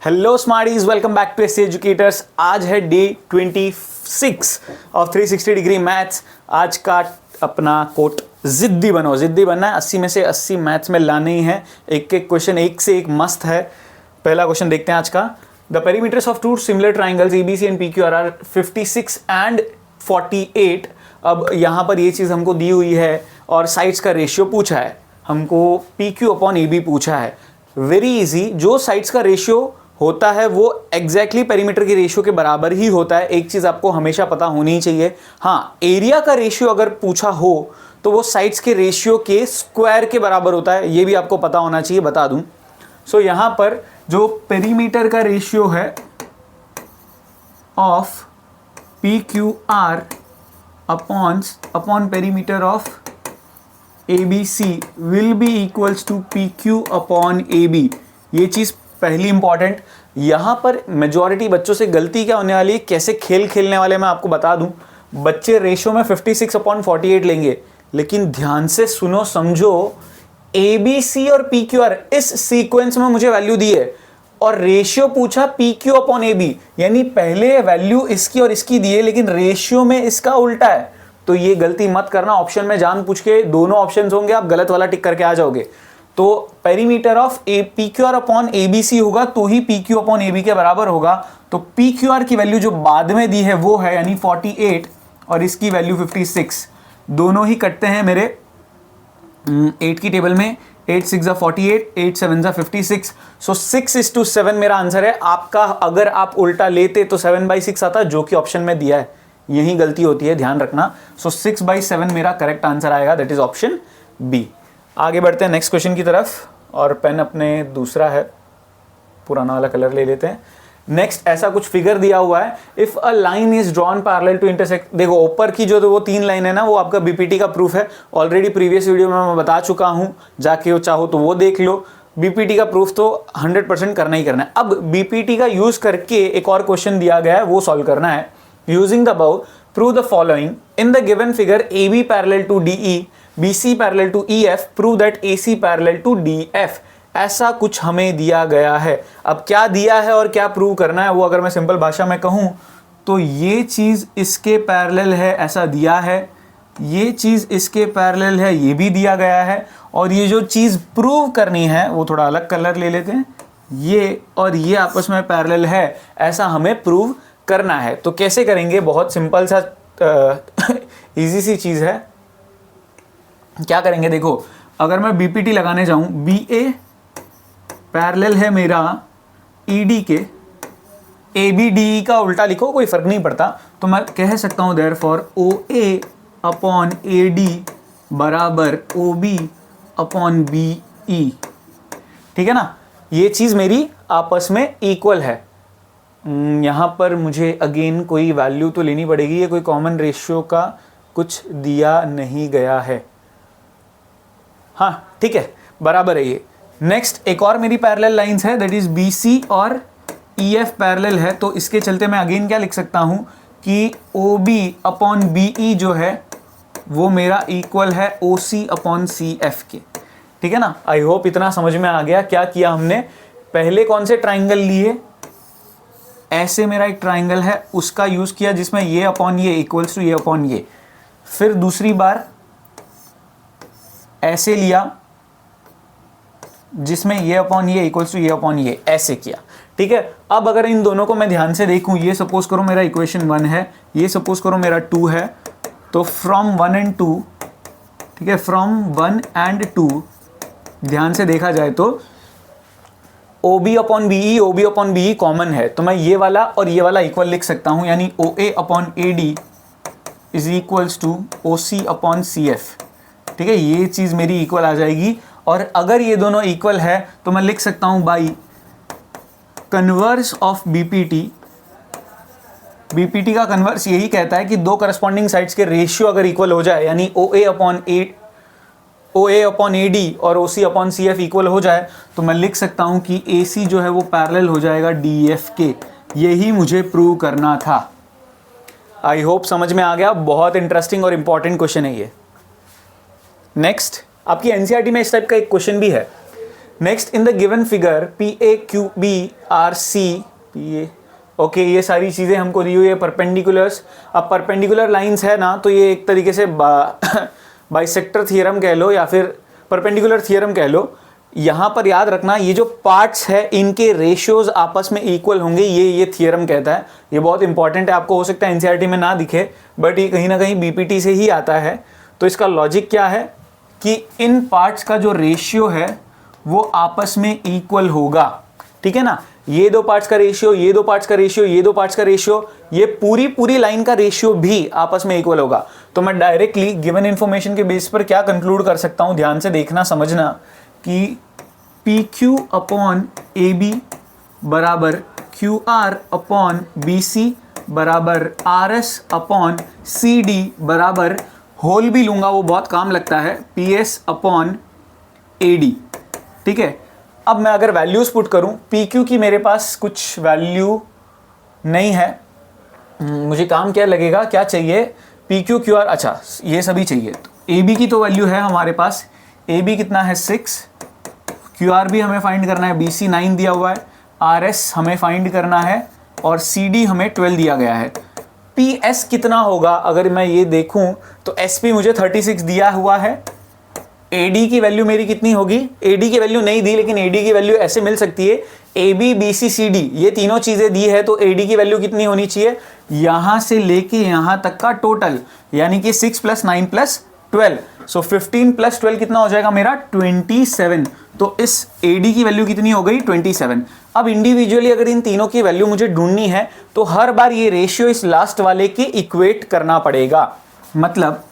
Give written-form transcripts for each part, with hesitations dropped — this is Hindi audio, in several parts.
Hello smarties, welcome back to SC educators. आज है डे 26 ऑफ 360 डिग्री मैथ्स। आज का अपना कोट जिद्दी बनो, जिद्दी बनना है। 80 में से 80 मैथ्स में लाने ही है। एक एक क्वेश्चन एक से एक मस्त है। पहला क्वेश्चन देखते हैं आज का। The perimeters of two similar triangles ABC and PQR are 56 and 48। अब यहाँ पर ये चीज़ हमको दी हुई है और साइड्स का रेशियो पूछा है। हमको P Q upon A B पूछा है। Very easy. जो साइड्स का रेशियो होता है वो एग्जैक्टली पेरीमीटर के रेशियो के बराबर ही होता है। एक चीज़ आपको हमेशा पता होनी चाहिए, हाँ, एरिया का रेशियो अगर पूछा हो तो वो साइड्स के रेशियो के स्क्वायर के बराबर होता है। ये भी आपको पता होना चाहिए, बता दूं। सो यहाँ पर जो पेरीमीटर का रेशियो है of P Q are upon perimeter of ABC will be equals to PQ upon AB। ये चीज़ पहली इंपॉर्टेंट। यहाँ पर मेजॉरिटी बच्चों से गलती क्या होने वाली है, कैसे खेल खेलने वाले मैं आपको बता दूं। बच्चे रेशियो में 56 अपॉन 48 लेंगे, लेकिन ध्यान से सुनो समझो, ABC और PQR इस सीक्वेंस में मुझे वैल्यू दी है और रेशियो पूछा PQ अपॉन AB, यानी पहले वैल्यू इसकी और इसकी दी है लेकिन रेशियो में इसका उल्टा है। तो ये गलती मत करना। ऑप्शन में जान पूछ के दोनों ऑप्शंस होंगे, आप गलत वाला टिक करके आ जाओगे। तो perimeter of P Q are upon ABC होगा तो ही पी क्यू अपॉन एबी के बराबर होगा। तो पी क्यू आर की वैल्यू जो बाद में दी है वो है यानी 48 और इसकी वैल्यू 56। दोनों ही कटते हैं मेरे 8 की टेबल में। 8 6 जा 48, 8 7 जा 56। सो 6:7 मेरा आंसर है। आपका अगर आप उल्टा लेते तो 7/6 आता, जो कि ऑप्शन में दिया है। यही गलती होती है, ध्यान रखना। सो 6/7 मेरा करेक्ट आंसर आएगा, दैट इज ऑप्शन बी। आगे बढ़ते हैं नेक्स्ट क्वेश्चन की तरफ। और पेन अपने दूसरा है, पुराना वाला कलर ले लेते हैं। नेक्स्ट ऐसा कुछ फिगर दिया हुआ है। If a line is drawn parallel to intersect. देखो ऊपर की जो तो वो 3 लाइन है ना, वो आपका बीपीटी का प्रूफ है। ऑलरेडी प्रीवियस वीडियो में मैं बता चुका हूं, जाके चाहो तो वो देख लो। बीपीटी का प्रूफ तो 100% करना ही करना है। अब बीपीटी का यूज करके एक और क्वेश्चन दिया गया है, वो सॉल्व करना है। Using the above, prove the following. In the given figure, AB parallel to DE, BC parallel to EF, prove that AC parallel to DF. ऐसा कुछ हमें दिया गया है। अब क्या दिया है और क्या प्रूव करना है, वो अगर मैं सिंपल भाषा में कहूँ तो ये चीज़ इसके पैरेलल है, ऐसा दिया है। ये चीज़ इसके पैरेलल है, ये भी दिया गया है। और ये जो चीज़ प्रूव करनी है, वो थोड़ा अलग कलर ले लेते हैं। ये और ये आपस में पैरेलल है, ऐसा हमें प्रूव करना है। तो कैसे करेंगे, बहुत सिंपल सा इजी सी चीज है। क्या करेंगे, देखो, अगर मैं बीपीटी लगाने जाऊं, BA पैरेलल है मेरा ED के, ABDE का उल्टा लिखो, कोई फर्क नहीं पड़ता। तो मैं कह सकता हूं देयरफॉर OA अपॉन AD बराबर OB अपॉन BE। ठीक है ना, ये चीज मेरी आपस में इक्वल है। यहाँ पर मुझे अगेन कोई वैल्यू तो लेनी पड़ेगी। ये कोई कॉमन रेशियो का कुछ दिया नहीं गया है। हाँ ठीक है, बराबर है ये। नेक्स्ट एक और मेरी पैरेलल लाइंस है, दैट इज BC और EF पैरेलल है। तो इसके चलते मैं अगेन क्या लिख सकता हूँ कि OB अपॉन BE जो है वो मेरा इक्वल है OC अपॉन CF के। ठीक है ना। आई होप इतना समझ में आ गया। क्या किया हमने, पहले कौन से ट्राइंगल लिए, ऐसे मेरा एक ट्राइंगल है, उसका यूज किया जिसमें ये अपॉन ये इक्वल्स टू ये अपॉन ये। फिर दूसरी बार ऐसे लिया जिसमें ये अपॉन ये इक्वल्स टू ये अपॉन ये, ऐसे किया। ठीक है। अब अगर इन दोनों को मैं ध्यान से देखूं, ये सपोज करो मेरा इक्वेशन 1 है, ये सपोज करो मेरा 2 है। तो फ्रॉम 1 एंड 2, ठीक है, फ्रॉम 1 एंड 2 ध्यान से देखा जाए तो OB अपॉन BE कॉमन है। तो मैं ये वाला और ये वाला इक्वल लिख सकता हूं, यानी OA upon AD is equals to OC upon CF। ठीक है, ये चीज़ मेरी इक्वल आ जाएगी। और अगर ये दोनों इक्वल है तो मैं लिख सकता हूं by converse of BPT। BPT का कन्वर्स यही कहता है कि दो करस्पॉन्डिंग साइड्स के रेशियो अगर इक्वल हो जाए, यानी OA अपॉन AD और OC अपॉन CF इक्वल हो जाए, तो मैं लिख सकता हूं कि AC जो है वो पैरेलल हो जाएगा DF के। यही मुझे प्रूव करना था। आई होप समझ में आ गया। बहुत इंटरेस्टिंग और इंपॉर्टेंट क्वेश्चन है ये। नेक्स्ट आपकी एनसीईआरटी में इस टाइप का एक क्वेश्चन भी है। Next in the given figure PAQBRC PA, okay ये सारी चीज़ें हमको दी हुई है परपेंडिकुलर्स। अब परपेंडिकुलर लाइंस है ना, तो ये एक तरीके से बाइसेक्टर थियरम कह लो या फिर परपेंडिकुलर थियरम कह लो। यहाँ पर याद रखना ये जो पार्ट्स है इनके रेशियोज आपस में इक्वल होंगे, ये थियरम कहता है। ये बहुत इंपॉर्टेंट है, आपको हो सकता है एनसीईआरटी में ना दिखे बट ये कहीं ना कहीं बीपीटी से ही आता है। तो इसका लॉजिक क्या है कि इन पार्ट्स का जो रेशियो है वो आपस में इक्वल होगा, ठीक है ना। ये दो पार्ट्स का रेशियो, ये दो पार्ट्स का रेशियो, ये दो पार्ट्स का रेशियो, ये पूरी लाइन का रेशियो भी आपस में इक्वल होगा। तो मैं डायरेक्टली गिवन इंफॉर्मेशन के बेस पर क्या कंक्लूड कर सकता हूं, ध्यान से देखना समझना कि PQ अपॉन AB बराबर QR अपॉन BC बराबर RS अपॉन CD बराबर होल भी लूंगा वो बहुत काम लगता है PS अपॉन AD, ठीक है। अब मैं अगर वैल्यूज पुट करूं, PQ की मेरे पास कुछ वैल्यू नहीं है, मुझे काम क्या लगेगा, क्या चाहिए, PQ QR, अच्छा ये सभी चाहिए। तो AB की तो वैल्यू है हमारे पास, AB कितना है 6, QR भी हमें फाइंड करना है, BC 9 दिया हुआ है, RS हमें फाइंड करना है और CD हमें 12 दिया गया है। PS कितना होगा अगर मैं ये देखूं तो SP मुझे 36 दिया हुआ है। AD की वैल्यू मेरी कितनी होगी, AD की वैल्यू नहीं दी लेकिन AD की वैल्यू ऐसे मिल सकती है, AB BC CD ये तीनों चीजें दी है तो AD की वैल्यू कितनी होनी चाहिए, यहां से लेके यहां तक का टोटल, यानी कि 6 + 9 + 12, सो 15 + 12 कितना हो जाएगा मेरा 27। तो इस AD की वैल्यू कितनी हो गई 27। अब इंडिविजुअली अगर इन तीनों की वैल्यू मुझे ढूंढनी है तो हर बार ये रेशियो इस लास्ट वाले की इक्वेट करना पड़ेगा। मतलब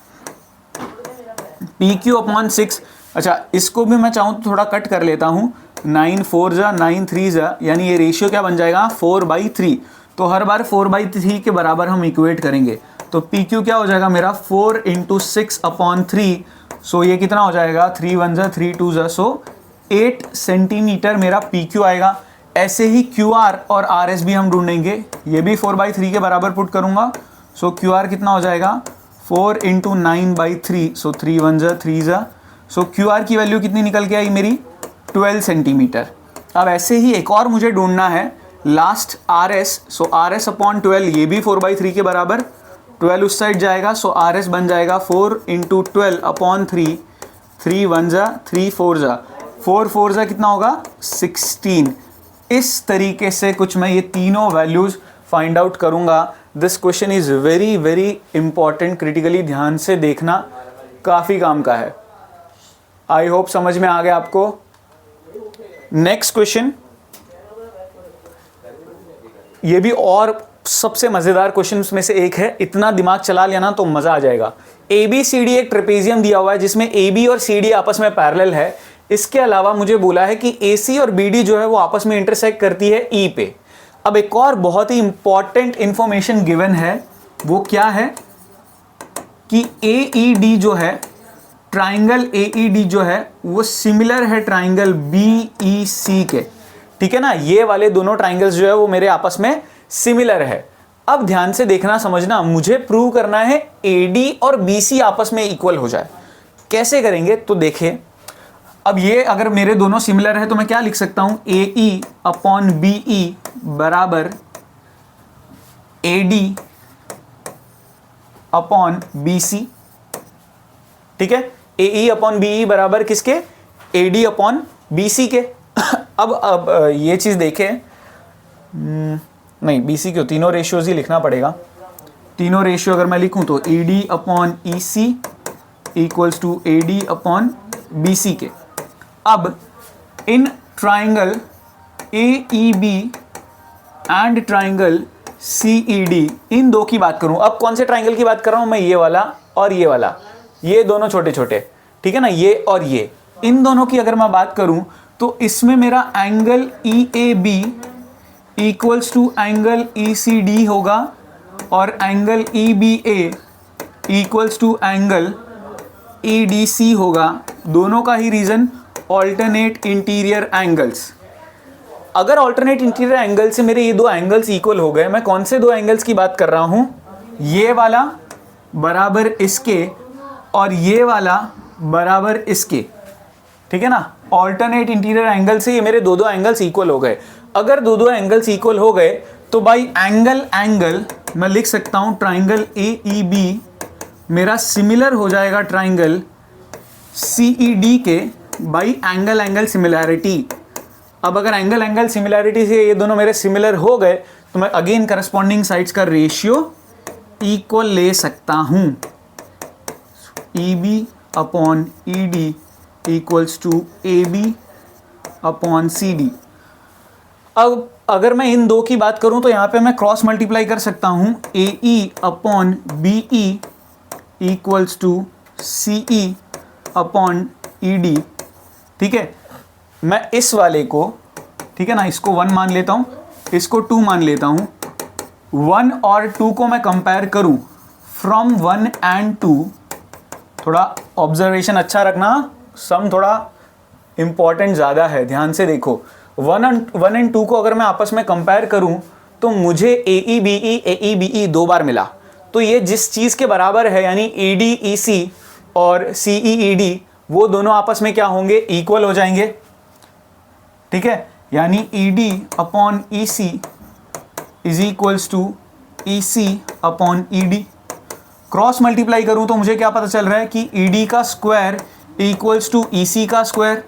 PQ अपॉन 6, अच्छा इसको भी मैं चाहूँ तो थोड़ा कट कर लेता हूँ, 9 4 जा 9 3 जा, यानी ये रेशियो क्या बन जाएगा 4/3। तो हर बार 4/3 के बराबर हम इक्वेट करेंगे तो PQ क्या हो जाएगा मेरा 4 × 6 अपॉन 3, सो ये कितना हो जाएगा 3 1 जा 3 2 जा, सो 8 सेंटीमीटर मेरा PQ आएगा। ऐसे ही QR और RS भी हम ढूंढेंगे, ये भी 4/3 के बराबर पुट करूंगा, सो QR कितना हो जाएगा 4 × 9/3, सो 3 1 जा 3 जा, सो QR की वैल्यू कितनी निकल के आई मेरी 12 सेंटीमीटर। अब ऐसे ही एक और मुझे ढूंढना है लास्ट RS, सो RS अपॉन 12 ये भी 4/3 के बराबर, 12 उस साइड जाएगा, सो RS बन जाएगा 4 × 12 अपॉन 3, 3 1 जा 3 4 जा, 4 4 जा कितना होगा 16। इस तरीके से कुछ मैं ये तीनों वैल्यूज फाइंड आउट करूंगा। This question is very very important, critically ध्यान से देखना, काफ़ी काम का है। आई होप समझ में आ गया आपको। नेक्स्ट क्वेश्चन, ये भी और सबसे मज़ेदार क्वेश्चन में से एक है, इतना दिमाग चला लिया ना तो मज़ा आ जाएगा। ABCD एक ट्रेपेजियम दिया हुआ है जिसमें AB और CD आपस में पैरेलल है। इसके अलावा मुझे बोला है कि AC और BD जो है वो आपस में इंटरसेक्ट करती है E पे। अब एक और बहुत ही इंपॉर्टेंट इंफॉर्मेशन गिवन है, वो क्या है कि AED जो है, ट्राइंगल AED जो है वो सिमिलर है ट्राइंगल BEC के, ठीक है ना। ये वाले दोनों ट्राइंगल्स जो है वो मेरे आपस में सिमिलर है। अब ध्यान से देखना समझना, मुझे प्रूव करना है AD और BC आपस में इक्वल हो जाए। कैसे करेंगे तो देखिए, अब ये अगर मेरे दोनों सिमिलर है तो मैं क्या लिख सकता हूं, AE अपॉन BE बराबर AD अपॉन BC, ठीक है। AE अपॉन BE बराबर किसके, AD अपॉन BC के। अब ये चीज देखें, नहीं BC क्यों, तीनों रेशियोज ही लिखना पड़ेगा। तीनों रेशियो अगर मैं लिखूं तो AD upon EC equals to AD upon BC के। अब in triangle AEB and triangle CED, इन दो की बात करूं, अब कौन से ट्राइंगल की बात कर रहा हूं मैं, ये वाला और ये वाला, ये दोनों छोटे छोटे, ठीक है ना, ये और ये, इन दोनों की अगर मैं बात करूं तो इसमें मेरा angle EAB equals to angle ECD होगा और angle EBA equals to angle EDC होगा। दोनों का ही रीजन ऑल्टरनेट इंटीरियर एंगल्स। अगर ऑल्टरनेट इंटीरियर एंगल से मेरे ये दो एंगल्स इक्वल हो गए, मैं कौन से दो एंगल्स की बात कर रहा हूं, ये वाला बराबर इसके और ये वाला बराबर इसके, ठीक है ना। ऑल्टरनेट इंटीरियर एंगल से ये मेरे दो दो एंगल्स इक्वल हो गए। अगर दो दो एंगल्स इक्वल हो गए तो बाई एंगल मैं लिख सकता हूं ट्राइंगल AEB मेरा सिमिलर हो जाएगा ट्राइंगल CED के बाई एंगल सिमिलैरिटी। अब अगर एंगल सिमिलैरिटी से ये दोनों मेरे सिमिलर हो गए तो मैं अगेन करस्पॉन्डिंग साइड्स का रेशियो इक्वल ले सकता हूं। EB upon ED equals to AB upon CD। अब अगर मैं इन दो की बात करूं तो यहां पे मैं क्रॉस मल्टीप्लाई कर सकता हूं। AE upon BE equals to CE upon ED। ठीक है, मैं इस वाले को, ठीक है ना, इसको 1 मान लेता हूं, इसको 2 मान लेता हूं। 1 और 2 को मैं कंपेयर करूं फ्रॉम 1 एंड 2, थोड़ा ऑब्जर्वेशन अच्छा रखना, सम थोड़ा इंपॉर्टेंट ज़्यादा है, ध्यान से देखो। 1 एंड 2 को अगर मैं आपस में कंपेयर करूं तो मुझे AEBE दो बार मिला। तो ये जिस चीज़ के बराबर है यानी ADEC और CEED वो दोनों आपस में क्या होंगे, इक्वल हो जाएंगे। ठीक है, यानी ED upon EC is equals to EC upon ED। Cross multiply करूं तो मुझे क्या पता चल रहा है कि ED का स्क्वायर इक्वल्स टू EC का स्क्वायर।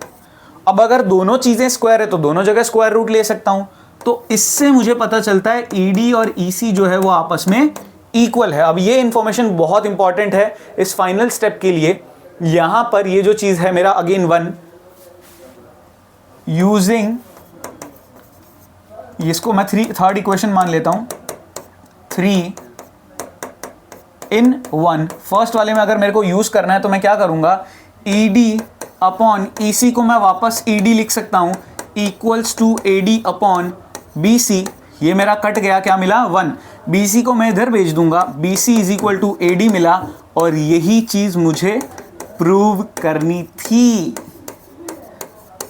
अब अगर दोनों चीजें स्क्वायर है तो दोनों जगह स्क्वायर रूट ले सकता हूं, तो इससे मुझे पता चलता है ED और EC जो है वो आपस में इक्वल है। अब ये इंफॉर्मेशन बहुत इंपॉर्टेंट है इस फाइनल स्टेप के लिए। यहां पर ये जो चीज है मेरा अगेन 1 यूजिंग, इसको मैं थर्ड इक्वेशन मान लेता हूं, 3 in 1। फर्स्ट वाले में अगर मेरे को यूज करना है तो मैं क्या करूंगा, ED अपॉन EC को मैं वापस ED लिख सकता हूं equals to AD upon BC। ये मेरा कट गया, क्या मिला, 1। BC को मैं इधर भेज दूंगा, BC is equal to AD मिला। और यही चीज मुझे प्रूव करनी थी।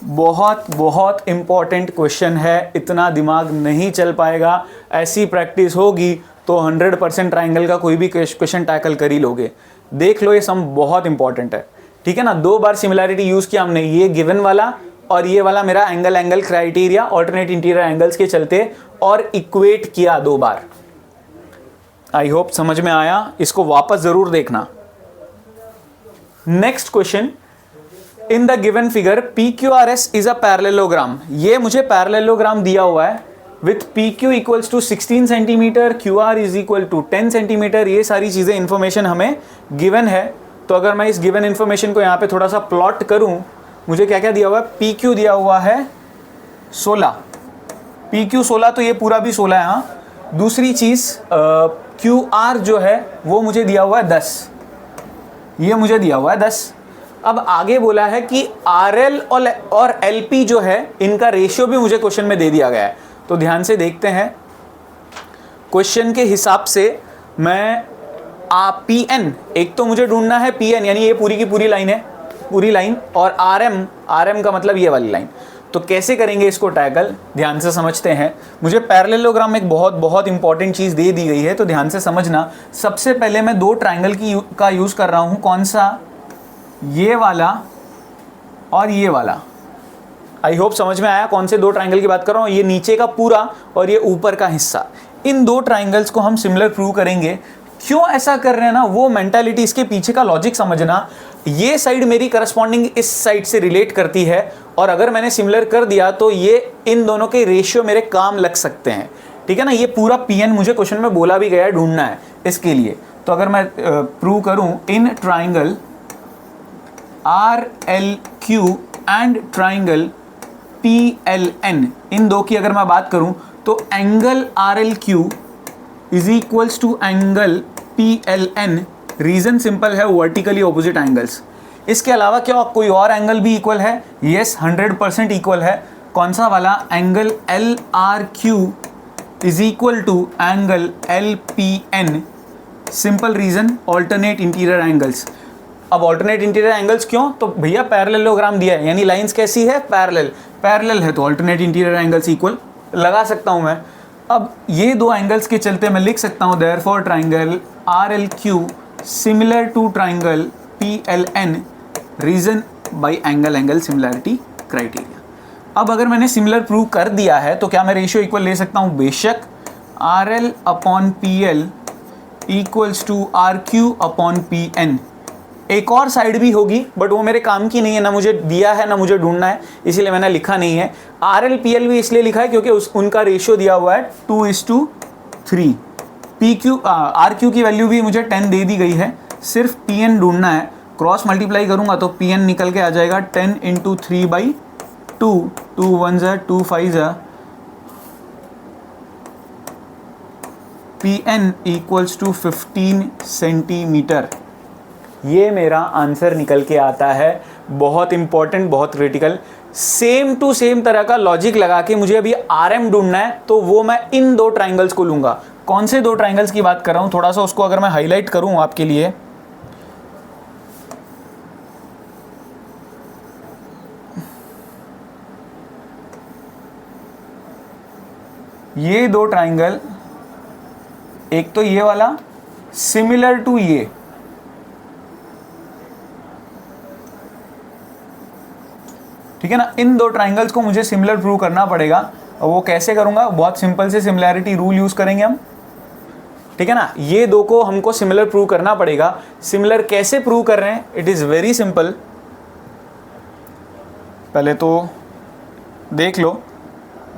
बहुत बहुत इंपॉर्टेंट क्वेश्चन है, इतना दिमाग नहीं चल पाएगा। ऐसी प्रैक्टिस होगी तो 100% ट्राइंगल का कोई भी क्वेश्चन टैकल कर ही लोगे। देख लो, ये सम बहुत इंपॉर्टेंट है। ठीक है ना, दो बार सिमिलैरिटी यूज किया हमने, ये गिवन वाला और ये वाला मेरा angle criteria alternate interior angles के चलते, और इक्वेट किया 2 बार। आई होप समझ में आया, इसको वापस जरूर देखना। Next question, in the given figure PQRS is a parallelogram. ये मुझे पैरेललोग्राम दिया हुआ है with PQ equals to 16 centimetre, QR is equal to 10 centimetre. ये सारी चीजें इंफॉर्मेशन हमें गिवन है। तो अगर मैं इस गिवन इंफॉर्मेशन को यहाँ पे थोड़ा सा प्लॉट करूँ, मुझे क्या क्या दिया हुआ है, PQ दिया हुआ है 16, PQ 16, तो ये पूरा भी 16 है। हाँ, दूसरी चीज़ QR जो है वो मुझे दिया हुआ है 10, ये मुझे दिया हुआ है 10। अब आगे बोला है कि RL और LP जो है इनका रेशियो भी मुझे क्वेश्चन में दे दिया गया है। तो ध्यान से देखते हैं, क्वेश्चन के हिसाब से मैं PN, एक तो मुझे ढूंढना है PN यानी ये पूरी की पूरी लाइन है, पूरी लाइन, और RM का मतलब ये वाली लाइन। तो कैसे करेंगे इसको टैकल, ध्यान से समझते हैं। मुझे पैरेललोग्राम में एक बहुत बहुत इंपॉर्टेंट चीज़ दे दी गई है, तो ध्यान से समझना। सबसे पहले मैं 2 ट्राइंगल का यूज़ कर रहा हूँ, कौन सा, ये वाला और ये वाला। आई होप समझ में आया कौन से 2 ट्राइंगल की बात कर रहा हूँ, ये नीचे का पूरा और ये ऊपर का हिस्सा। इन 2 ट्राइंगल्स को हम सिमिलर प्रूव करेंगे। क्यों ऐसा कर रहे हैं ना, वो मेंटालिटी, इसके पीछे का लॉजिक समझना। ये साइड मेरी करस्पॉन्डिंग इस साइड से रिलेट करती है, और अगर मैंने सिमिलर कर दिया तो ये इन दोनों के रेशियो मेरे काम लग सकते हैं। ठीक है ना, ये पूरा PN मुझे क्वेश्चन में बोला भी गया है, ढूंढना है इसके लिए। तो अगर मैं प्रूव करूं in triangle RLQ and triangle PLN, इन दो की अगर मैं बात करूं तो angle RLQ is equals to angle PLN। Reason simple है, वर्टिकली ऑपोजिट एंगल्स। इसके अलावा क्या कोई और एंगल भी इक्वल है? यस, 100% इक्वल है। कौन सा वाला? Angle LRQ is equal to angle LPN। Simple reason, alternate interior angles. अब ऑल्टरनेट इंटीरियर एंगल्स क्यों? तो भैया पैरेललोग्राम दिया है, यानी लाइंस कैसी है? पैरेलल है, तो ऑल्टरनेट इंटीरियर एंगल्स इक्वल लगा सकता हूं मैं। अब ये 2 एंगल्स के चलते मैं लिख सकता हूं therefore triangle RLQ similar to triangle PLN। Reason by angle similarity criteria. अब अगर मैंने सिमिलर प्रूव कर दिया है तो क्या मैं रेशियो इक्वल ले सकता हूँ? बेशक। R L upon P L equals to R Q upon P N. एक और साइड भी होगी बट वो मेरे काम की नहीं है, ना मुझे दिया है ना मुझे ढूंढना है, इसीलिए मैंने लिखा नहीं है। आर एल पी एल भी इसलिए लिखा है क्योंकि उनका रेशियो दिया हुआ है 2:3। पी क्यू आर क्यू की वैल्यू भी मुझे 10 दे दी गई है, सिर्फ पी एन ढूंढना है। क्रॉस मल्टीप्लाई करूंगा तो पी एन निकल के आ जाएगा 10 × 3/2। 2 1 ज़ा 2 5 ज़ा P N equals to 15 centimetre. ये मेरा आंसर निकल के आता है। बहुत इंपॉर्टेंट, बहुत क्रिटिकल। सेम टू सेम तरह का लॉजिक लगा के मुझे अभी आर एम ढूंढना है, तो वो मैं इन दो ट्राइंगल्स को लूंगा। कौन से दो ट्राइंगल्स की बात कर रहा हूं, थोड़ा सा उसको अगर मैं हाईलाइट करूं आपके लिए, ये दो ट्राइंगल, एक तो ये वाला सिमिलर टू ये, ठीक है ना। इन दो ट्राइंगल्स को मुझे सिमिलर प्रूव करना पड़ेगा, और वो कैसे करूंगा? बहुत सिंपल से सिमिलैरिटी रूल यूज करेंगे हम, ठीक है ना। ये दो को हमको सिमिलर प्रूव करना पड़ेगा। सिमिलर कैसे प्रूव कर रहे हैं? It is very simple. पहले तो देख लो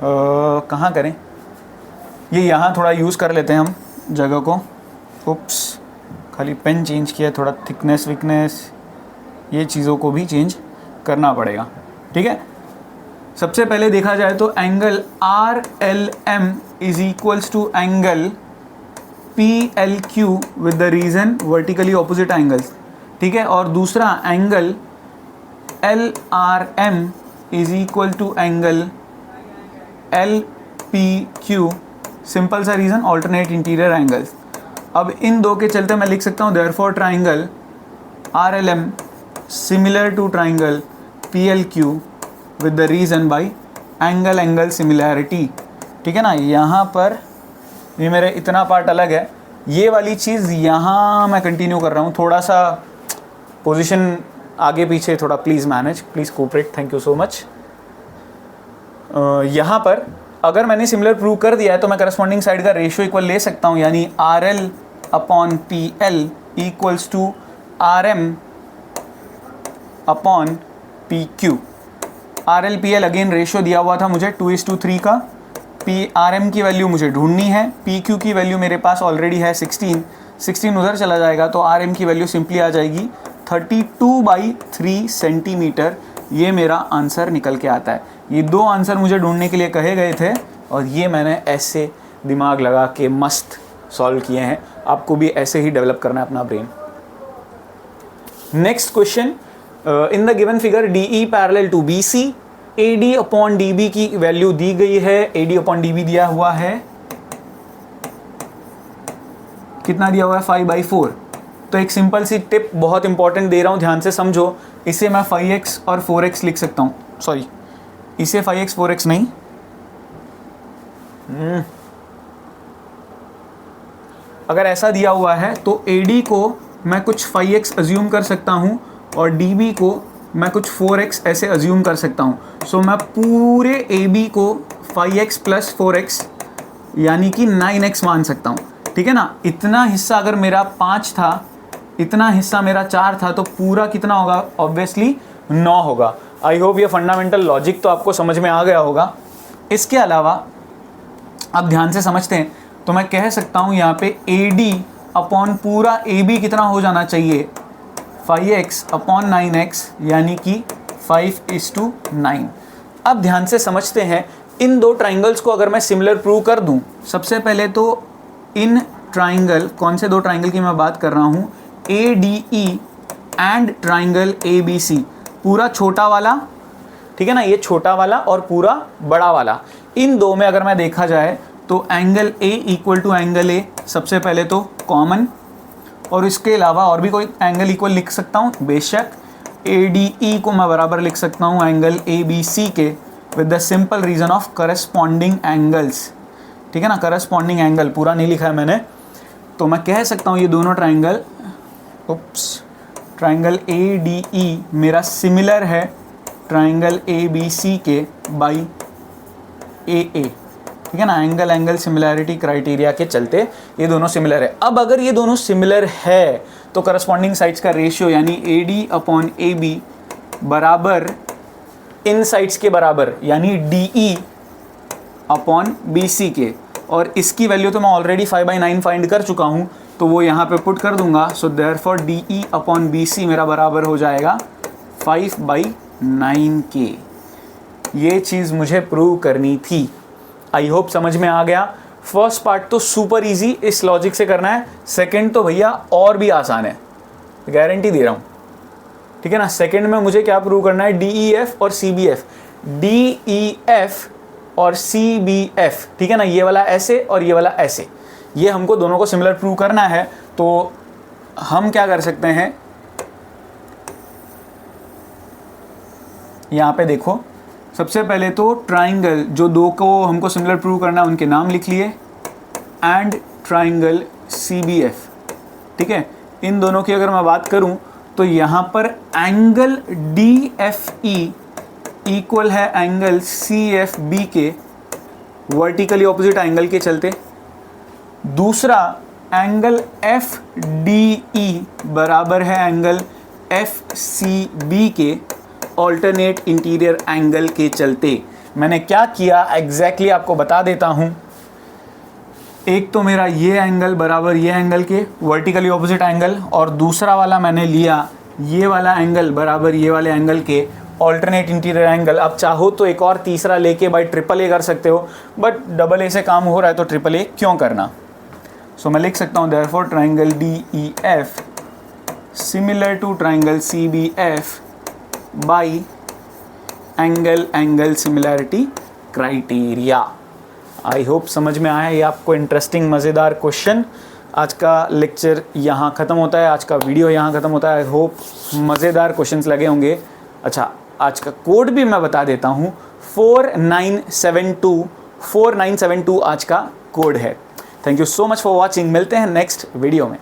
कहाँ करें, ये यहाँ थोड़ा यूज़ कर लेते हैं हम जगह को। उप्स, खाली पेन चेंज किया, थोड़ा थिकनेस विकनेस ये चीज़ों को भी चेंज करना पड़ेगा, ठीक है। सबसे पहले देखा जाए तो angle R L M is equals to angle P L Q with the reason vertically opposite angles, ठीक है। और दूसरा angle L R M is equal to angle L P Q, simple सा रीज़न, ऑल्टरनेट इंटीरियर एंगल्स। अब इन दो के चलते मैं लिख सकता हूँ therefore triangle R L M similar to triangle P L Q with the reason by angle angle similarity, ठीक है ना। यहाँ पर ये मेरे इतना पार्ट अलग है, ये वाली चीज़ यहाँ मैं कंटिन्यू कर रहा हूँ। थोड़ा सा पोजीशन आगे पीछे थोड़ा please manage, please cooperate, thank you so much. यहाँ पर अगर मैंने सिमिलर प्रूव कर दिया है तो मैं करस्पॉन्डिंग साइड का रेशियो इक्वल ले सकता हूँ, यानी R L upon P L equals to R M upon P Q. R L P L again ratio दिया हुआ था मुझे 2:3 का। पी आर एम की वैल्यू मुझे ढूंढनी है, पी क्यू की वैल्यू मेरे पास ऑलरेडी है 16 उधर चला जाएगा तो आर एम की वैल्यू सिंपली आ जाएगी 32/3 सेंटीमीटर। ये मेरा आंसर निकल के आता है। ये दो आंसर मुझे ढूंढने के लिए कहे गए थे और ये मैंने ऐसे दिमाग लगा के मस्त सॉल्व किए हैं। आपको भी ऐसे ही डेवलप करना है अपना brain. Next question, in the given figure D E parallel to B C, A D upon D B की वैल्यू दी गई है। A D upon D B दिया हुआ है, कितना दिया हुआ है? 5/4। तो एक सिंपल सी टिप बहुत इंपॉर्टेंट दे रहा हूँ, ध्यान से समझो। इसे मैं 5x और 4x लिख सकता हूँ, सॉरी इसे 5x 4x नहीं, अगर ऐसा दिया हुआ है तो AD को मैं कुछ 5x अज्यूम कर सकता हूँ और DB को मैं कुछ 4x ऐसे अज्यूम कर सकता हूँ। सो मैं पूरे AB को 5x + 4x यानी कि 9x मान सकता हूँ, ठीक है ना। इतना हिस्सा अगर मेरा 5 था, इतना हिस्सा मेरा 4 था, तो पूरा कितना होगा? ऑब्वियसली 9 होगा। आई होप ये फंडामेंटल लॉजिक तो आपको समझ में आ गया होगा। इसके अलावा अब ध्यान से समझते हैं तो मैं कह सकता हूँ यहाँ पे AD अपॉन पूरा AB कितना हो जाना चाहिए? 5x अपॉन 9x यानी कि 5:9। अब ध्यान से समझते हैं, इन दो ट्राइंगल्स को अगर मैं सिमिलर प्रूव कर दूं, सबसे पहले तो इन ट्राइंगल, कौन से दो ट्राइंगल की मैं बात कर रहा हूँ? ADE एंड ट्राइंगल ABC, पूरा छोटा वाला, ठीक है ना, ये छोटा वाला और पूरा बड़ा वाला। इन दो में अगर मैं देखा जाए तो angle A equal to angle A सबसे पहले तो कॉमन, और इसके अलावा और भी कोई एंगल इक्वल लिख सकता हूँ बेशक। ADE को मैं बराबर लिख सकता हूँ एंगल ABC के with the simple reason of corresponding angles, ठीक है ना। करस्पॉन्डिंग एंगल पूरा नहीं लिखा है मैंने, तो मैं कह सकता हूँ ये दोनों ट्राइंगल ADE मेरा सिमिलर है ट्राइंगल ए बी सी के बाई ए ए, ठीक है ना, एंगल सिमिलैरिटी क्राइटेरिया के चलते ये दोनों सिमिलर है। अब अगर ये दोनों सिमिलर है तो करस्पॉन्डिंग साइड्स का रेशियो यानी A D upon A B बराबर इन साइड्स के बराबर यानी D E upon B C के, और इसकी वैल्यू तो मैं ऑलरेडी 5/9 फाइंड कर चुका हूँ तो वो यहाँ पे पुट कर दूंगा। So therefore D E upon B C मेरा बराबर हो जाएगा 5/9 के। ये चीज़ मुझे प्रूव करनी थी। आई होप समझ में आ गया। फर्स्ट पार्ट तो सुपर इजी, इस लॉजिक से करना है। सेकंड तो भैया और भी आसान है, गारंटी दे रहा हूँ, ठीक है ना। सेकंड में मुझे क्या प्रूव करना है, डी ई एफ और C B F, D E F और सी बी एफ, ठीक है ना, ये वाला ऐसे और ये वाला ऐसे, ये हमको दोनों को सिमिलर प्रूव करना है। तो हम क्या कर सकते हैं, यहाँ पे देखो, सबसे पहले तो ट्राइंगल जो दो को हमको सिमिलर प्रूव करना है उनके नाम लिख लिए, and triangle C B F, ठीक है। इन दोनों की अगर मैं बात करूं तो यहाँ पर angle D F E equal है एंगल सी एफ बी के, वर्टिकली ऑपोजिट एंगल के चलते। दूसरा एंगल एफ डी ई बराबर है एंगल एफ सी बी के, ऑल्टरनेट इंटीरियर एंगल के चलते। मैंने क्या किया एग्जैक्टली आपको बता देता हूं। एक तो मेरा ये एंगल बराबर ये एंगल के, वर्टिकली ऑपोजिट एंगल, और दूसरा वाला मैंने लिया ये वाला एंगल बराबर ये वाले एंगल के, ऑल्टरनेट इंटीरियर एंगल। अब चाहो तो एक और तीसरा लेके बाई ट्रिपल ए कर सकते हो, बट डबल ए से काम हो रहा है तो ट्रिपल ए क्यों करना। सो मैं लिख सकता हूँ therefore triangle D E F similar to triangle C B F by angle similarity criteria. I hope समझ में आया ये आपको इंटरेस्टिंग मज़ेदार क्वेश्चन। आज का लेक्चर यहाँ ख़त्म होता है, आज का वीडियो यहाँ ख़त्म होता है। आई होप मज़ेदार क्वेश्चंस लगे होंगे। अच्छा, आज का कोड भी मैं बता देता हूँ, 4972 आज का कोड है। Thank you so much for watching. मिलते हैं नेक्स्ट वीडियो में।